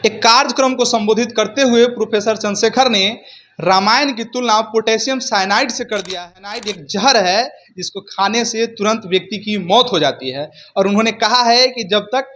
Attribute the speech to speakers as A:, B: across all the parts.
A: एक कार्यक्रम को संबोधित करते हुए प्रोफेसर चंद्रशेखर ने रामायण की तुलना पोटेशियम साइनाइड से कर दिया है। साइनाइड एक जहर है जिसको खाने से तुरंत व्यक्ति की मौत हो जाती है और उन्होंने कहा है कि जब तक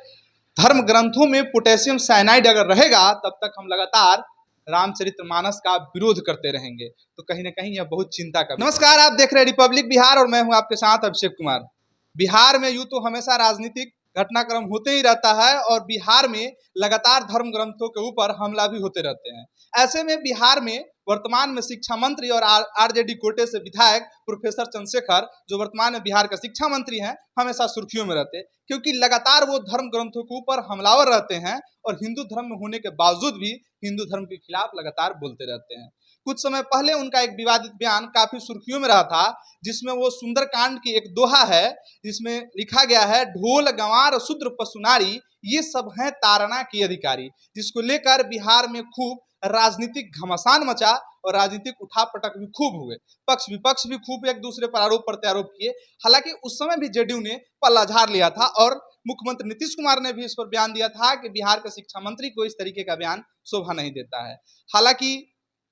A: धर्म ग्रंथों में पोटेशियम साइनाइड अगर रहेगा तब तक हम लगातार रामचरितमानस का विरोध करते रहेंगे। तो कहीं ना कहीं यह बहुत चिंता का। नमस्कार, आप देख रहे हैं रिपब्लिक बिहार और मैं हूं आपके साथ अभिषेक कुमार। बिहार में यूं तो हमेशा राजनीतिक घटनाक्रम होते ही रहता है और बिहार में लगातार धर्म ग्रंथों के ऊपर हमला भी होते रहते हैं। ऐसे में बिहार में वर्तमान में शिक्षा मंत्री और आरजेडी कोटे से विधायक प्रोफेसर चंद्रशेखर, जो वर्तमान में बिहार का शिक्षा मंत्री हैं, हमेशा सुर्खियों में रहते हैं क्योंकि लगातार वो धर्म ग्रंथों के ऊपर हमलावर रहते हैं और हिंदू धर्म में होने के बावजूद भी हिंदू धर्म के खिलाफ लगातार बोलते रहते हैं। कुछ समय पहले उनका एक विवादित बयान काफी सुर्खियों में रहा था, जिसमें वो सुंदरकांड की एक दोहा है जिसमें लिखा गया है, ढोल गंवार शूद्र पशुनारी ये सब हैं तारणा के अधिकारी, जिसको लेकर बिहार में खूब राजनीतिक घमासान मचा और राजनीतिक उठापटक भी खूब हुए। पक्ष विपक्ष भी खूब एक दूसरे पर आरोप प्रत्यारोप किए। हालांकि उस समय भी जेडीयू ने पल्ला झाड़ लिया था और मुख्यमंत्री नीतीश कुमार ने भी इस पर बयान दिया था कि बिहार के शिक्षा मंत्री को इस तरीके का बयान शोभा नहीं देता है। हालांकि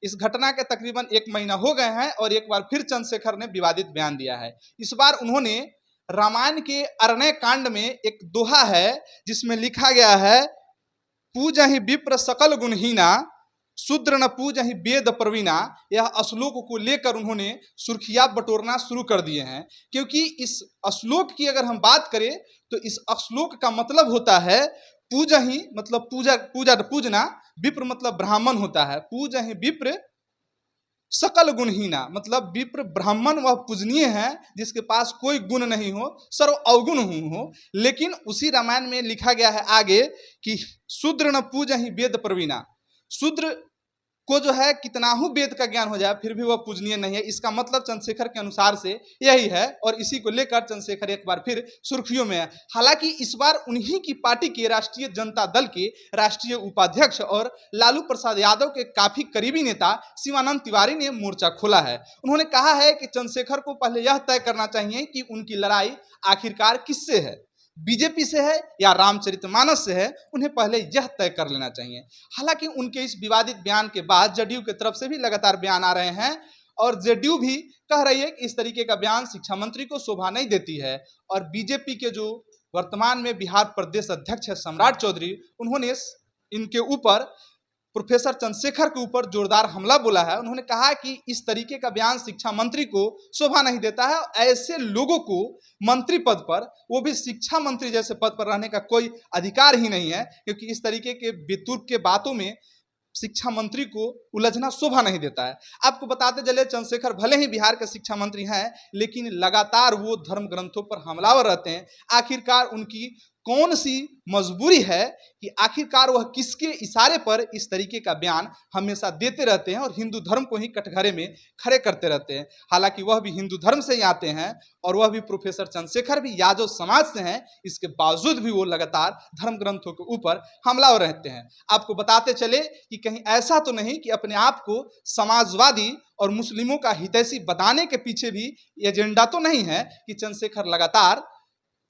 A: इस घटना के तकरीबन 1 महीना हो गए हैं और एक बार फिर चंद्रशेखर ने विवादित बयान दिया है। इस बार उन्होंने रामायण के अरण्य कांड में एक दोहा है जिसमें लिखा गया है, पूजहि विप्र सकल गुणहीना शूद्र न पूजहि वेद प्रवीणा। यह श्लोक को लेकर उन्होंने सुर्खियां बटोरना शुरू कर दिए हैं क्योंकि इस श्लोक की अगर हम बात करें तो इस श्लोक का मतलब होता है पूजहि मतलब पूजना, विप्र मतलब ब्राह्मण होता है, पूजहि विप्र सकल गुणहीना मतलब विप्र ब्राह्मण वह पूजनीय है जिसके पास कोई गुण नहीं हो, सर्व अवगुण हो। लेकिन उसी रामायण में लिखा गया है आगे कि शूद्र न पूजहि वेद प्रवीणा, शूद्र को जो है कितना ही वेद का ज्ञान हो जाए फिर भी वह पूजनीय नहीं है। इसका मतलब चंद्रशेखर के अनुसार से यही है और इसी को लेकर चंद्रशेखर एक बार फिर सुर्खियों में है। हालांकि इस बार उन्हीं की पार्टी के राष्ट्रीय जनता दल के राष्ट्रीय उपाध्यक्ष और लालू प्रसाद यादव के काफी करीबी नेता शिवानंद तिवारी ने मोर्चा खोला है। उन्होंने कहा है कि चंद्रशेखर को पहले यह तय करना चाहिए कि उनकी लड़ाई आखिरकार किससे है, बीजेपी से है या रामचरितमानस से है, उन्हें पहले यह तय कर लेना चाहिए। हालांकि उनके इस विवादित बयान के बाद जेडीयू की तरफ से भी लगातार बयान आ रहे हैं और जेडीयू भी कह रही है कि इस तरीके का बयान शिक्षा मंत्री को शोभा नहीं देती है। और बीजेपी के जो वर्तमान में बिहार प्रदेश अध्यक्ष है सम्राट चौधरी, उन्होंने इनके ऊपर प्रोफेसर चंद्रशेखर के ऊपर जोरदार हमला बोला है। उन्होंने कहा कि इस तरीके का बयान शिक्षा मंत्री को शोभा नहीं देता है। ऐसे लोगों को मंत्री पद पर, वो भी शिक्षा मंत्री जैसे पद पर रहने का कोई अधिकार ही नहीं है क्योंकि इस तरीके के बेतुर्क के बातों में शिक्षा मंत्री को उलझना शोभा नहीं देता है। आपको बताते चले, चंद्रशेखर भले ही बिहार के शिक्षा मंत्री हैं लेकिन लगातार वो धर्म ग्रंथों पर हमलावर रहते हैं। आखिरकार उनकी कौन सी मजबूरी है कि आखिरकार वह किसके इशारे पर इस तरीके का बयान हमेशा देते रहते हैं और हिंदू धर्म को ही कटघरे में खड़े करते रहते हैं। हालांकि वह भी हिंदू धर्म से ही आते हैं और वह भी प्रोफेसर चंद्रशेखर भी यादव समाज से हैं, इसके बावजूद भी वो लगातार धर्म ग्रंथों के ऊपर हमलावर रहते हैं। आपको बताते चले कि कहीं ऐसा तो नहीं कि अपने आप को समाजवादी और मुस्लिमों का हितैषी बताने के पीछे भी एजेंडा तो नहीं है कि चंद्रशेखर लगातार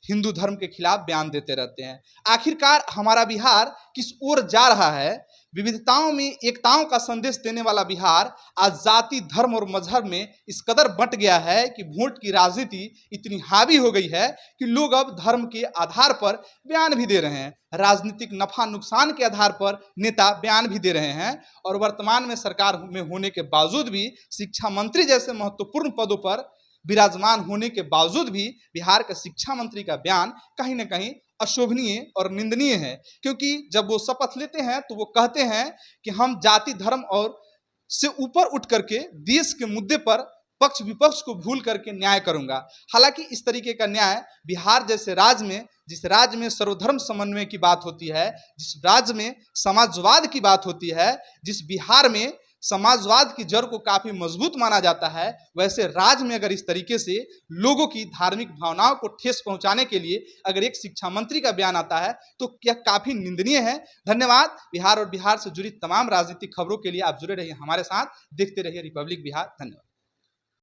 A: हिंदू धर्म के खिलाफ बयान देते रहते हैं। आखिरकार हमारा बिहार किस ओर जा रहा है? विविधताओं में एकताओं का संदेश देने वाला बिहार आज जाति, धर्म और मजहब में इस कदर बंट गया है कि वोट की राजनीति इतनी हावी हो गई है कि लोग अब धर्म के आधार पर बयान भी दे रहे हैं, राजनीतिक नफा नुकसान के आधार पर नेता बयान भी दे रहे हैं। और वर्तमान में सरकार में होने के बावजूद भी, शिक्षा मंत्री जैसे महत्वपूर्ण पदों पर विराजमान होने के बावजूद भी बिहार के शिक्षा मंत्री का बयान कहीं ना कहीं अशोभनीय और निंदनीय है। क्योंकि जब वो शपथ लेते हैं तो वो कहते हैं कि हम जाति, धर्म और से ऊपर उठ करके देश के मुद्दे पर पक्ष विपक्ष को भूल करके न्याय करूंगा। हालांकि इस तरीके का न्याय बिहार जैसे राज्य में, जिस राज्य में सर्वधर्म समन्वय की बात होती है, जिस राज्य में समाजवाद की बात होती है, जिस बिहार में समाजवाद की जड़ को काफी मजबूत माना जाता है, वैसे राज्य में अगर इस तरीके से लोगों की धार्मिक भावनाओं को ठेस पहुंचाने के लिए अगर एक शिक्षा मंत्री का बयान आता है तो यह काफी निंदनीय है। धन्यवाद। बिहार और बिहार से जुड़ी तमाम राजनीतिक खबरों के लिए आप जुड़े रहिए हमारे साथ, देखते रहिए रिपब्लिक बिहार। धन्यवाद।